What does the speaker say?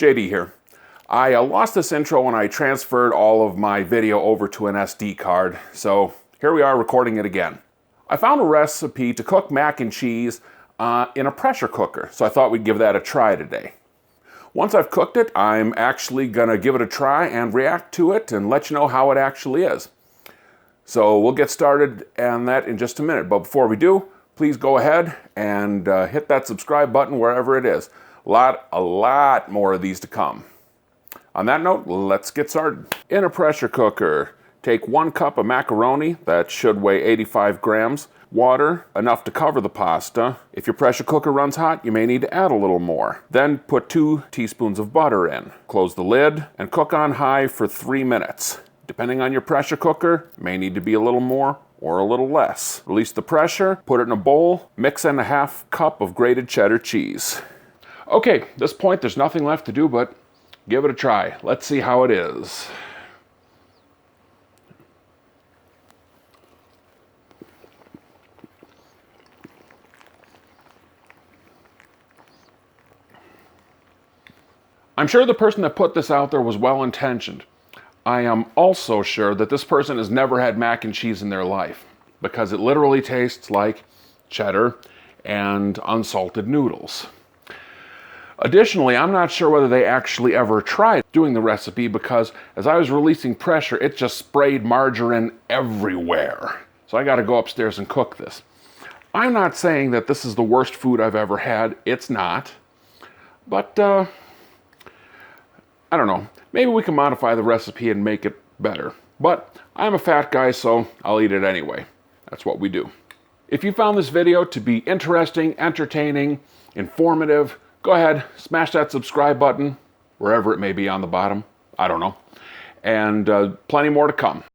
JD here. I lost this intro when I transferred all of my video over to an SD card, so here we are recording it again. I found a recipe to cook mac and cheese in a pressure cooker, so I thought we'd give that a try today. Once I've cooked it, I'm actually gonna give it a try and react to it and let you know how it actually is. So we'll get started on that in just a minute, but before we do, please go ahead and hit that subscribe button wherever it is. A lot more of these to come. On that note, let's get started. In a pressure cooker, take 1 cup of macaroni, that should weigh 85 grams, water, enough to cover the pasta. If your pressure cooker runs hot, you may need to add a little more. Then put 2 teaspoons of butter in. Close the lid and cook on high for 3 minutes. Depending on your pressure cooker, it may need to be a little more or a little less. Release the pressure, put it in a bowl, mix in a 1/2 cup of grated cheddar cheese. Okay, at this point there's nothing left to do but give it a try. Let's see how it is. I'm sure the person that put this out there was well-intentioned. I am also sure that this person has never had mac and cheese in their life, because it literally tastes like cheddar and unsalted noodles. Additionally, I'm not sure whether they actually ever tried doing the recipe, because as I was releasing pressure, it just sprayed margarine everywhere. So I got to go upstairs and cook this. I'm not saying that this is the worst food I've ever had. It's not. But, I don't know. Maybe we can modify the recipe and make it better. But I'm a fat guy, so I'll eat it anyway. That's what we do. If you found this video to be interesting, entertaining, informative, go ahead, smash that subscribe button, wherever it may be on the bottom. I don't know. And plenty more to come.